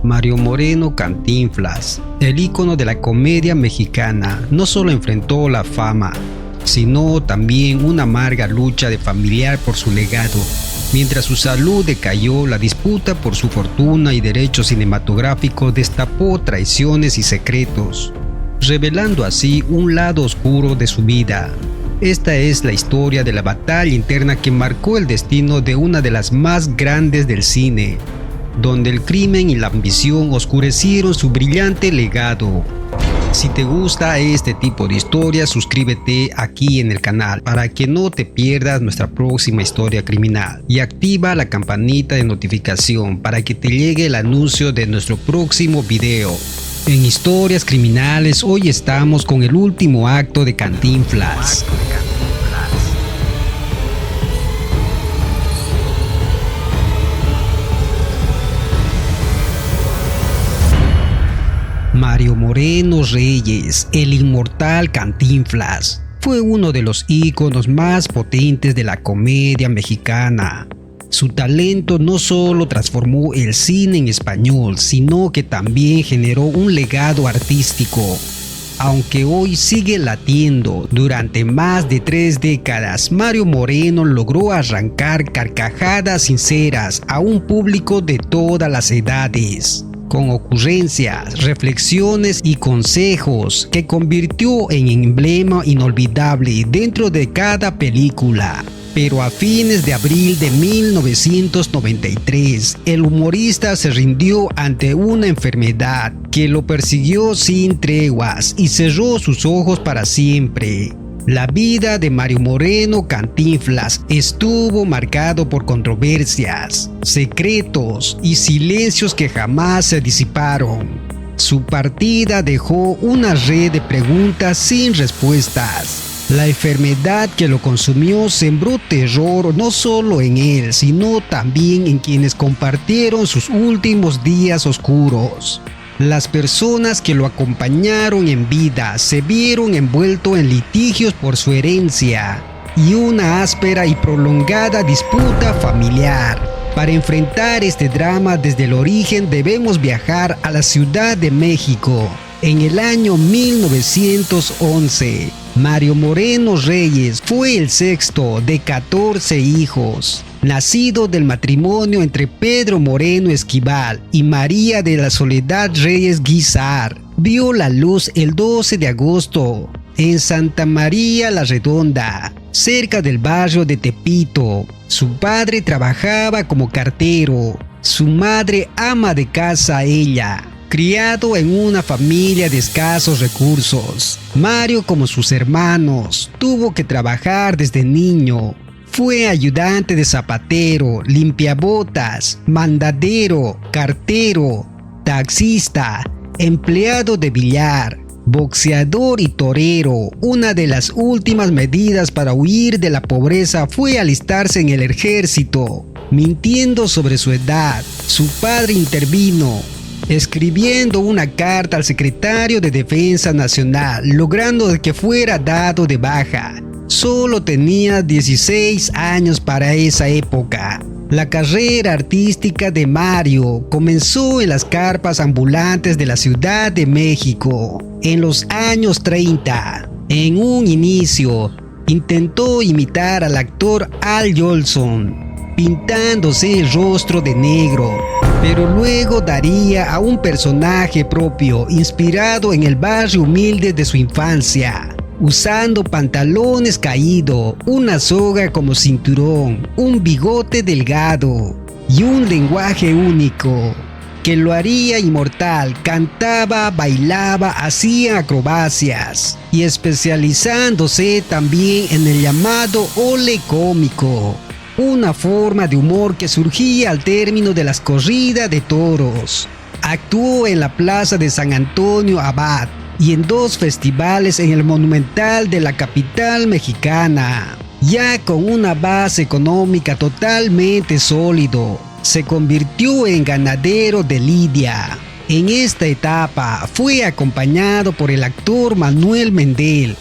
Mario Moreno Cantinflas, el ícono de la comedia mexicana, no solo enfrentó la fama, sino también una amarga lucha de familiar por su legado. Mientras su salud decayó, la disputa por su fortuna y derechos cinematográficos destapó traiciones y secretos, revelando así un lado oscuro de su vida. Esta es la historia de la batalla interna que marcó el destino de una de las más grandes del cine, donde el crimen y la ambición oscurecieron su brillante legado. Si te gusta este tipo de historias, suscríbete aquí en el canal para que no te pierdas nuestra próxima historia criminal y activa la campanita de notificación para que te llegue el anuncio de nuestro próximo video. En Historias Criminales hoy estamos con el último acto de Cantinflas. Mario Moreno Reyes, el inmortal Cantinflas, fue uno de los íconos más potentes de la comedia mexicana. Su talento no solo transformó el cine en español, sino que también generó un legado artístico. Aunque hoy sigue latiendo, durante más de 3 décadas, Mario Moreno logró arrancar carcajadas sinceras a un público de todas las edades, con ocurrencias, reflexiones y consejos que convirtió en emblema inolvidable dentro de cada película. Pero a fines de abril de 1993, el humorista se rindió ante una enfermedad que lo persiguió sin treguas y cerró sus ojos para siempre. La vida de Mario Moreno Cantinflas estuvo marcado por controversias, secretos y silencios que jamás se disiparon. Su partida dejó una red de preguntas sin respuestas. La enfermedad que lo consumió sembró terror no solo en él, sino también en quienes compartieron sus últimos días oscuros. Las personas que lo acompañaron en vida se vieron envueltos en litigios por su herencia y una áspera y prolongada disputa familiar. Para enfrentar este drama desde el origen debemos viajar a la Ciudad de México. En el año 1911, Mario Moreno Reyes fue el sexto de 14 hijos, nacido del matrimonio entre Pedro Moreno Esquivel y María de la Soledad Reyes Guizar. Vio la luz el 12 de agosto en Santa María la Redonda, cerca del barrio de Tepito. Su padre trabajaba como cartero, su madre ama de casa ella. Criado en una familia de escasos recursos, Mario, como sus hermanos, tuvo que trabajar desde niño. Fue ayudante de zapatero, limpiabotas, mandadero, cartero, taxista, empleado de billar, boxeador y torero. Una de las últimas medidas para huir de la pobreza fue alistarse en el ejército. Mintiendo sobre su edad, su padre intervino, escribiendo una carta al secretario de Defensa Nacional, logrando que fuera dado de baja. Solo tenía 16 años para esa época. La carrera artística de Mario comenzó en las carpas ambulantes de la Ciudad de México en los años 30. En un inicio, intentó imitar al actor Al Jolson, pintándose el rostro de negro, pero luego daría a un personaje propio inspirado en el barrio humilde de su infancia, usando pantalones caídos, una soga como cinturón, un bigote delgado y un lenguaje único que lo haría inmortal. Cantaba, bailaba, hacía acrobacias y especializándose también en el llamado ole cómico, una forma de humor que surgía al término de las corridas de toros. Actuó en la Plaza de San Antonio Abad y en 2 festivales en el Monumental de la capital mexicana. Ya con una base económica totalmente sólido, se convirtió en ganadero de lidia. En esta etapa fue acompañado por el actor Manuel Mendel,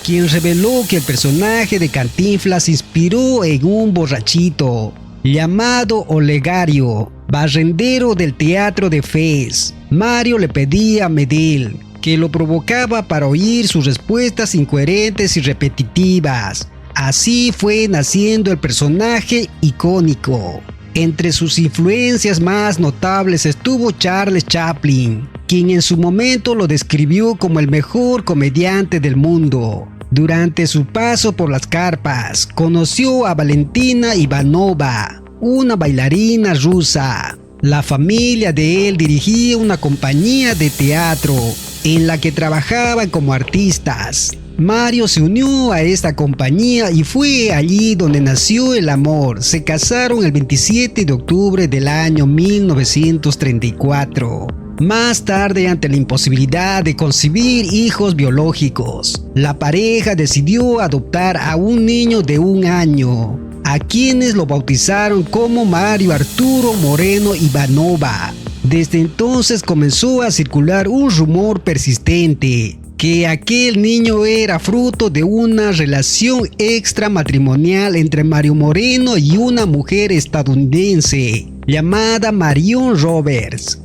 quien reveló que el personaje de Cantinflas se inspiró en un borrachito llamado Olegario, barrendero del Teatro de Fez. Mario le pedía a Medel, que lo provocaba para oír sus respuestas incoherentes y repetitivas. Así fue naciendo el personaje icónico. Entre sus influencias más notables estuvo Charles Chaplin, quien en su momento lo describió como el mejor comediante del mundo. Durante su paso por las carpas, conoció a Valentina Ivanova, una bailarina rusa. La familia de él dirigía una compañía de teatro en la que trabajaban como artistas. Mario se unió a esta compañía y fue allí donde nació el amor. Se casaron el 27 de octubre del año 1934. Más tarde, ante la imposibilidad de concebir hijos biológicos, la pareja decidió adoptar a un niño de 1 año, a quienes lo bautizaron como Mario Arturo Moreno Ivanova. Desde entonces comenzó a circular un rumor persistente, que aquel niño era fruto de una relación extramatrimonial entre Mario Moreno y una mujer estadounidense llamada Marion Roberts.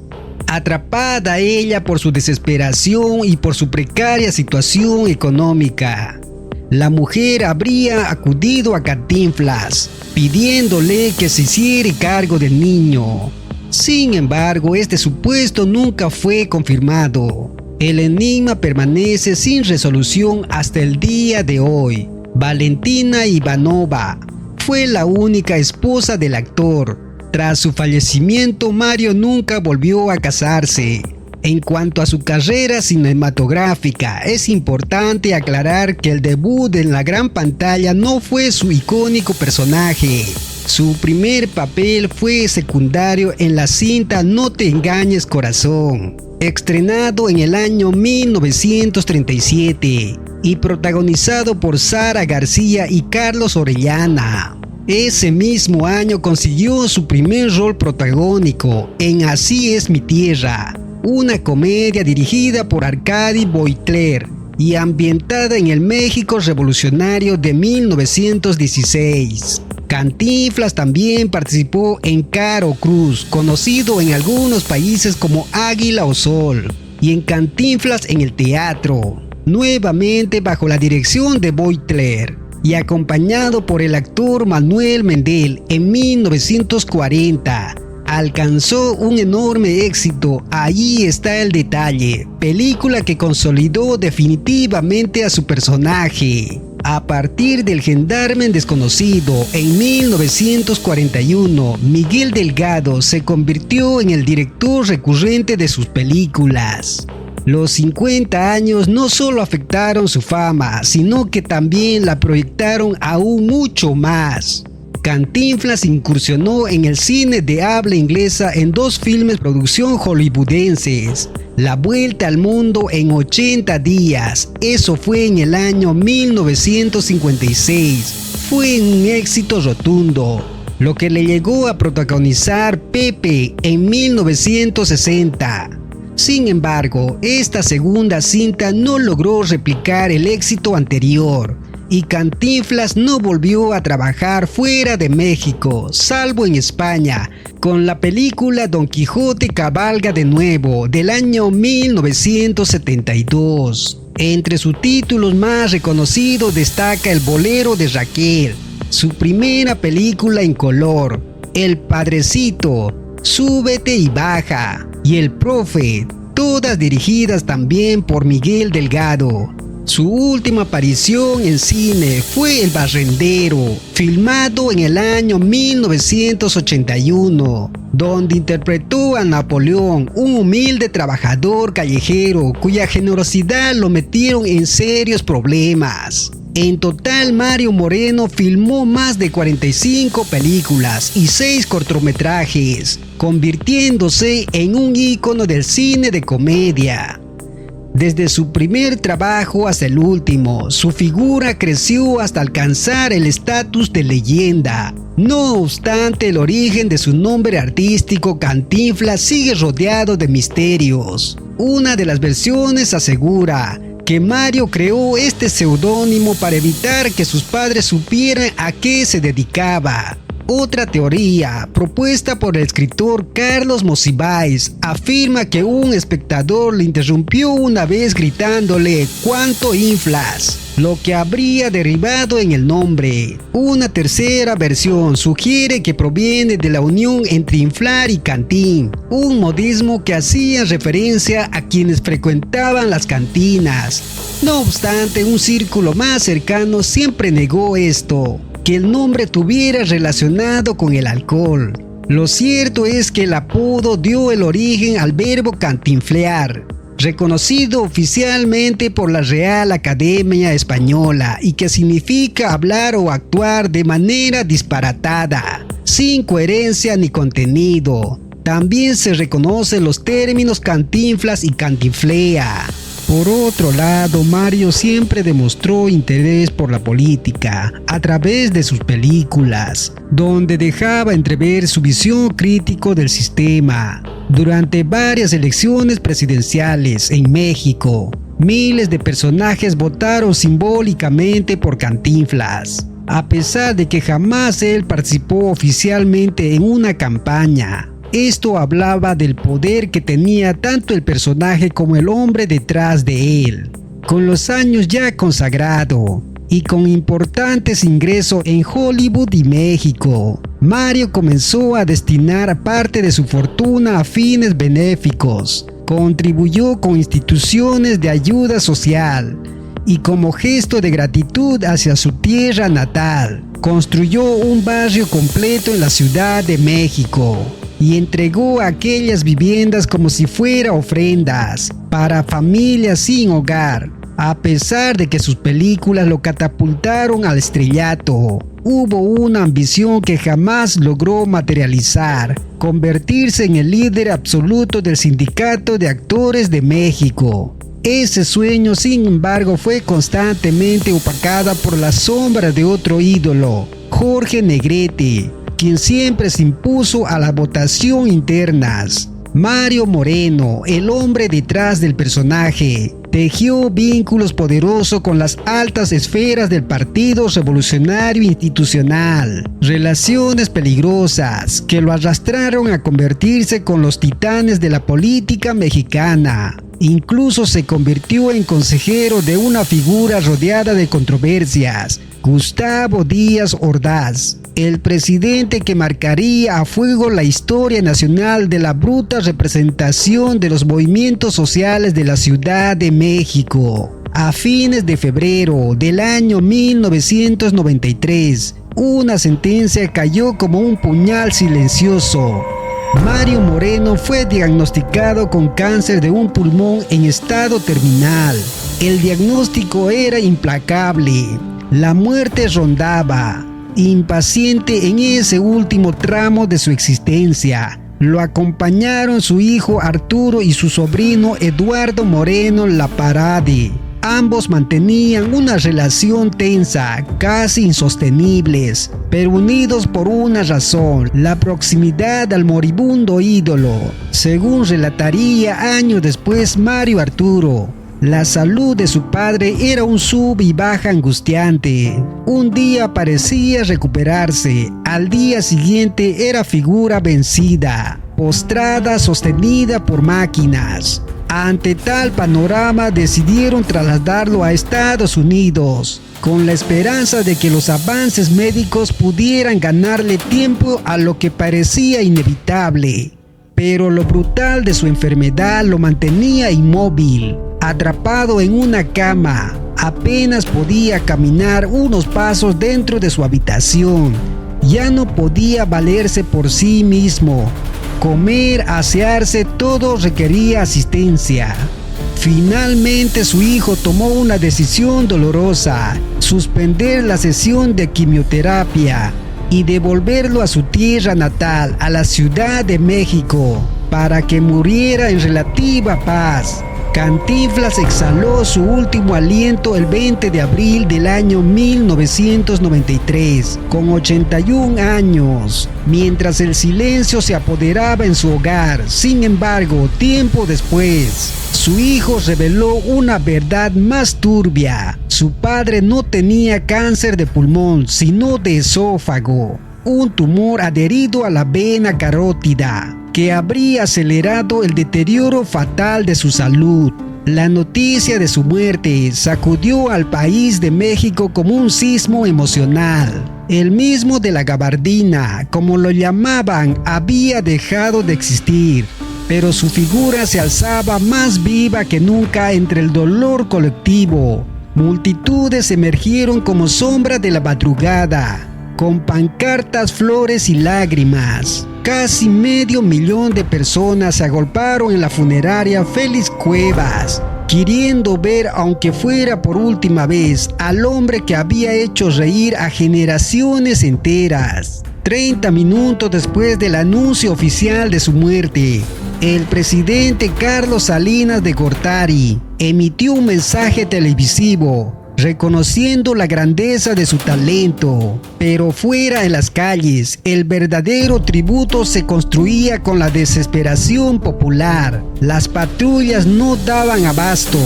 Atrapada ella por su desesperación y por su precaria situación económica, la mujer habría acudido a Cantinflas pidiéndole que se hiciera cargo del niño. Sin embargo, este supuesto nunca fue confirmado. El enigma permanece sin resolución hasta el día de hoy. Valentina Ivanova fue la única esposa del actor. Tras su fallecimiento, Mario nunca volvió a casarse. En cuanto a su carrera cinematográfica, es importante aclarar que el debut en la gran pantalla no fue su icónico personaje. Su primer papel fue secundario en la cinta No te engañes corazón, estrenado en el año 1937 y protagonizado por Sara García y Carlos Orellana. Ese mismo año consiguió su primer rol protagónico en Así es mi tierra, una comedia dirigida por Arcadi Boitler y ambientada en el México revolucionario de 1916. Cantinflas también participó en Caro Cruz, conocido en algunos países como Águila o Sol, y en Cantinflas en el teatro, nuevamente bajo la dirección de Boitler y acompañado por el actor Manuel Medel. En 1940 alcanzó un enorme éxito, Ahí está el detalle, película que consolidó definitivamente a su personaje. A partir del Gendarme Desconocido, en 1941, Miguel Delgado se convirtió en el director recurrente de sus películas. Los 50 años no solo afectaron su fama, sino que también la proyectaron aún mucho más. Cantinflas incursionó en el cine de habla inglesa en 2 filmes producción hollywoodenses. La Vuelta al Mundo en 80 días, eso fue en el año 1956. Fue un éxito rotundo, lo que le llegó a protagonizar Pepe en 1960. Sin embargo, esta segunda cinta no logró replicar el éxito anterior, y Cantinflas no volvió a trabajar fuera de México, salvo en España, con la película Don Quijote cabalga de nuevo, del año 1972. Entre sus títulos más reconocidos destaca El bolero de Raquel, su primera película en color, El padrecito, Súbete y baja, y El profe, todas dirigidas también por Miguel Delgado. Su última aparición en cine fue El barrendero, filmado en el año 1981, donde interpretó a Napoleón, un humilde trabajador callejero cuya generosidad lo metieron en serios problemas. En total, Mario Moreno filmó más de 45 películas y 6 cortometrajes, convirtiéndose en un ícono del cine de comedia. Desde su primer trabajo hasta el último, su figura creció hasta alcanzar el estatus de leyenda. No obstante, el origen de su nombre artístico, Cantinflas, sigue rodeado de misterios. Una de las versiones asegura que Mario creó este seudónimo para evitar que sus padres supieran a qué se dedicaba. Otra teoría, propuesta por el escritor Carlos Monsiváis, afirma que un espectador le interrumpió una vez gritándole «¿Cuánto inflas?», lo que habría derivado en el nombre. Una tercera versión sugiere que proviene de la unión entre inflar y cantín, un modismo que hacía referencia a quienes frecuentaban las cantinas. No obstante, un círculo más cercano siempre negó esto, que el nombre tuviera relacionado con el alcohol. Lo cierto es que el apodo dio el origen al verbo cantinflear, reconocido oficialmente por la Real Academia Española y que significa hablar o actuar de manera disparatada, sin coherencia ni contenido. También se reconocen los términos cantinflas y cantinflea. Por otro lado, Mario siempre demostró interés por la política a través de sus películas, donde dejaba entrever su visión crítica del sistema. Durante varias elecciones presidenciales en México, miles de personajes votaron simbólicamente por Cantinflas, a pesar de que jamás él participó oficialmente en una campaña. Esto hablaba del poder que tenía tanto el personaje como el hombre detrás de él. Con los años ya consagrado y con importantes ingresos en Hollywood y México, Mario comenzó a destinar parte de su fortuna a fines benéficos. Contribuyó con instituciones de ayuda social y como gesto de gratitud hacia su tierra natal, construyó un barrio completo en la Ciudad de México y entregó aquellas viviendas como si fueran ofrendas para familias sin hogar. A pesar de que sus películas lo catapultaron al estrellato, hubo una ambición que jamás logró materializar: convertirse en el líder absoluto del Sindicato de Actores de México. Ese sueño, sin embargo, fue constantemente opacada por la sombra de otro ídolo, Jorge Negrete, quien siempre se impuso a la votación internas. Mario Moreno, el hombre detrás del personaje, tejió vínculos poderosos con las altas esferas del Partido Revolucionario Institucional, relaciones peligrosas que lo arrastraron a convertirse con los titanes de la política mexicana. Incluso se convirtió en consejero de una figura rodeada de controversias, Gustavo Díaz Ordaz, el presidente que marcaría a fuego la historia nacional de la bruta representación de los movimientos sociales de la Ciudad de México. A fines de febrero del año 1993, una sentencia cayó como un puñal silencioso. Mario Moreno fue diagnosticado con cáncer de un pulmón en estado terminal. El diagnóstico era implacable. La muerte rondaba. Impaciente en ese último tramo de su existencia, lo acompañaron su hijo Arturo y su sobrino Eduardo Moreno Laparade. Ambos mantenían una relación tensa, casi insostenibles, pero unidos por una razón: la proximidad al moribundo ídolo. Según relataría años después Mario Arturo, la salud de su padre era un sub y baja angustiante. Un día parecía recuperarse, al día siguiente era figura vencida, postrada, sostenida por máquinas. Ante tal panorama decidieron trasladarlo a Estados Unidos, con la esperanza de que los avances médicos pudieran ganarle tiempo a lo que parecía inevitable. Pero lo brutal de su enfermedad lo mantenía inmóvil, atrapado en una cama. Apenas podía caminar unos pasos dentro de su habitación. Ya no podía valerse por sí mismo. Comer, asearse, todo requería asistencia. Finalmente su hijo tomó una decisión dolorosa: suspender la sesión de quimioterapia y devolverlo a su tierra natal, a la Ciudad de México, para que muriera en relativa paz. Cantinflas exhaló su último aliento el 20 de abril del año 1993, con 81 años, mientras el silencio se apoderaba en su hogar. Sin embargo, tiempo después, su hijo reveló una verdad más turbia: su padre no tenía cáncer de pulmón, sino de esófago. un tumor adherido a la vena carótida, que habría acelerado el deterioro fatal de su salud. La noticia de su muerte sacudió al país de México como un sismo emocional. El mismo de la gabardina, como lo llamaban, había dejado de existir, pero su figura se alzaba más viva que nunca entre el dolor colectivo. Multitudes emergieron como sombra de la madrugada, con pancartas, flores y lágrimas. Casi 500,000 de personas se agolparon en la funeraria Félix Cuevas, queriendo ver, aunque fuera por última vez, al hombre que había hecho reír a generaciones enteras. 30 minutos después del anuncio oficial de su muerte, el presidente Carlos Salinas de Gortari emitió un mensaje televisivo reconociendo la grandeza de su talento. Pero fuera en las calles, el verdadero tributo se construía con la desesperación popular. Las patrullas no daban abasto.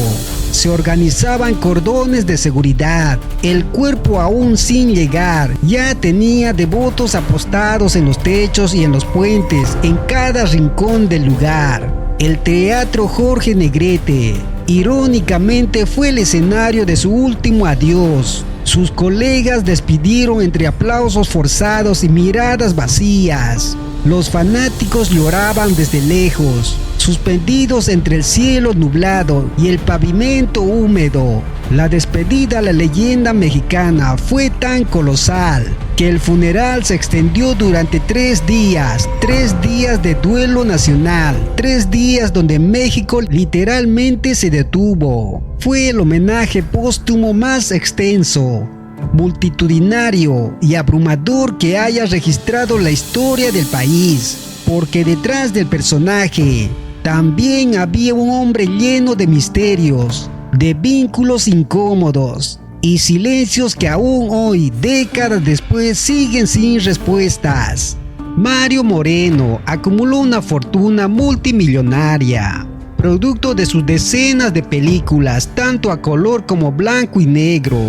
Se organizaban cordones de seguridad. El cuerpo, aún sin llegar, ya tenía devotos apostados en los techos y en los puentes, en cada rincón del lugar. El Teatro Jorge Negrete, irónicamente, fue el escenario de su último adiós. Sus colegas despidieron entre aplausos forzados y miradas vacías. Los fanáticos lloraban desde lejos, suspendidos entre el cielo nublado y el pavimento húmedo. La despedida a la leyenda mexicana fue tan colosal que el funeral se extendió durante 3 días, 3 días de duelo nacional, 3 días donde México literalmente se detuvo. Fue el homenaje póstumo más extenso, multitudinario y abrumador que haya registrado la historia del país, porque detrás del personaje también había un hombre lleno de misterios, de vínculos incómodos y silencios que aún hoy, décadas después, siguen sin respuestas. Mario Moreno acumuló una fortuna multimillonaria, producto de sus decenas de películas, tanto a color como blanco y negro,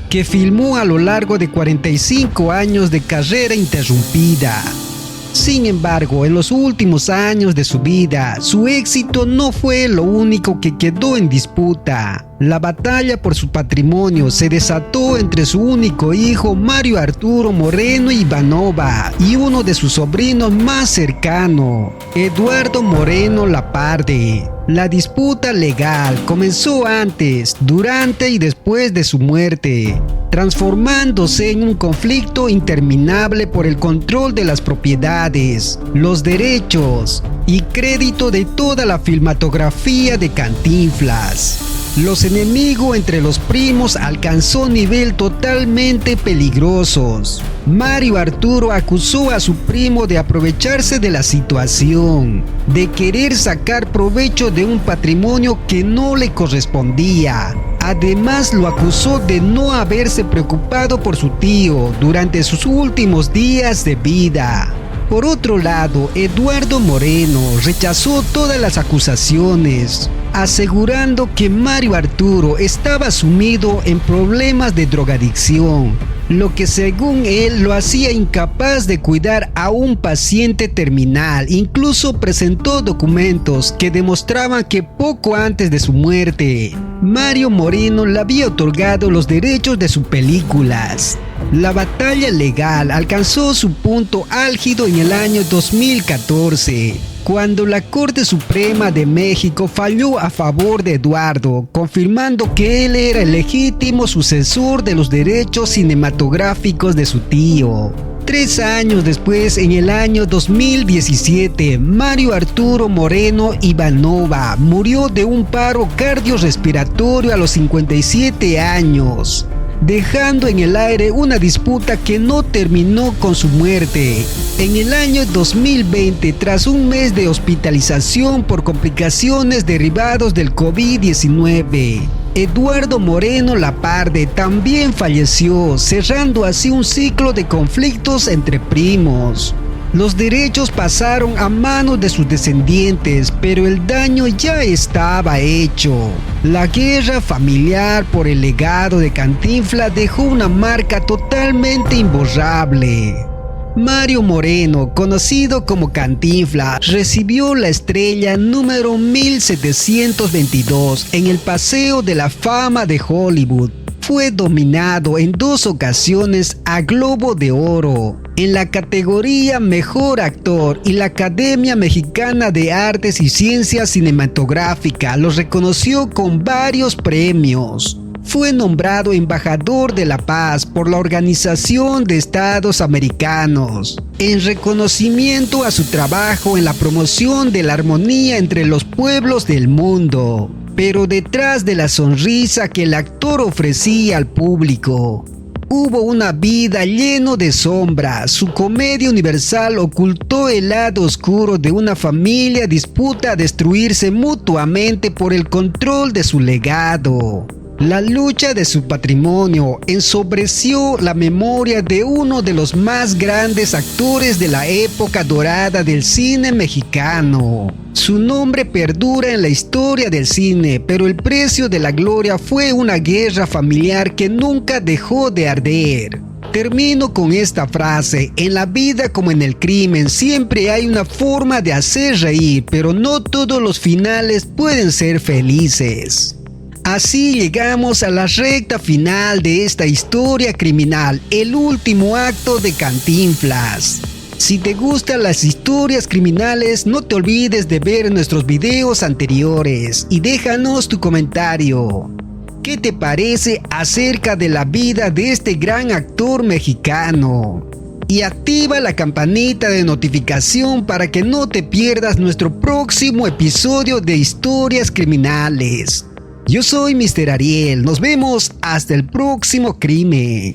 que filmó a lo largo de 45 años de carrera interrumpida. Sin embargo, en los últimos años de su vida, su éxito no fue lo único que quedó en disputa. La batalla por su patrimonio se desató entre su único hijo, Mario Arturo Moreno Ivanova, y uno de sus sobrinos más cercano, Eduardo Moreno Laparde. La disputa legal comenzó antes, durante y después de su muerte, transformándose en un conflicto interminable por el control de las propiedades, los derechos y crédito de toda la filmatografía de Cantinflas. Los enemigos entre los primos alcanzó nivel totalmente peligrosos. Mario Arturo acusó a su primo de aprovecharse de la situación, de querer sacar provecho de un patrimonio que no le correspondía. Además, lo acusó de no haberse preocupado por su tío durante sus últimos días de vida. Por otro lado, Eduardo Moreno rechazó todas las acusaciones, asegurando que Mario Arturo estaba sumido en problemas de drogadicción, lo que según él lo hacía incapaz de cuidar a un paciente terminal. Incluso presentó documentos que demostraban que poco antes de su muerte, Mario Moreno le había otorgado los derechos de sus películas. La batalla legal alcanzó su punto álgido en el año 2014, cuando la Corte Suprema de México falló a favor de Eduardo, confirmando que él era el legítimo sucesor de los derechos cinematográficos de su tío. 3 años después, en el año 2017, Mario Arturo Moreno Ivanova murió de un paro cardiorrespiratorio a los 57 años, dejando en el aire una disputa que no terminó con su muerte. En el año 2020, tras un mes de hospitalización por complicaciones derivadas del COVID-19, Eduardo Moreno Laparde también falleció, cerrando así un ciclo de conflictos entre primos. Los derechos pasaron a manos de sus descendientes, pero el daño ya estaba hecho. La guerra familiar por el legado de Cantinflas dejó una marca totalmente imborrable. Mario Moreno, conocido como Cantinflas, recibió la estrella número 1722 en el Paseo de la Fama de Hollywood. Fue nominado en 2 ocasiones a Globo de Oro en la categoría Mejor Actor, y la Academia Mexicana de Artes y Ciencias Cinematográficas lo reconoció con varios premios. Fue nombrado embajador de la paz por la Organización de Estados Americanos, en reconocimiento a su trabajo en la promoción de la armonía entre los pueblos del mundo. Pero detrás de la sonrisa que el actor ofrecía al público, hubo una vida llena de sombras. Su comedia universal ocultó el lado oscuro de una familia dispuesta a destruirse mutuamente por el control de su legado. La lucha de su patrimonio ensobreció la memoria de uno de los más grandes actores de la época dorada del cine mexicano. Su nombre perdura en la historia del cine, pero el precio de la gloria fue una guerra familiar que nunca dejó de arder. Termino con esta frase: en la vida como en el crimen siempre hay una forma de hacer reír, pero no todos los finales pueden ser felices. Así llegamos a la recta final de esta historia criminal, el último acto de Cantinflas. Si te gustan las historias criminales, no te olvides de ver nuestros videos anteriores y déjanos tu comentario. ¿Qué te parece acerca de la vida de este gran actor mexicano? Y activa la campanita de notificación para que no te pierdas nuestro próximo episodio de Historias Criminales. Yo soy Mr. Ariel, nos vemos hasta el próximo crimen.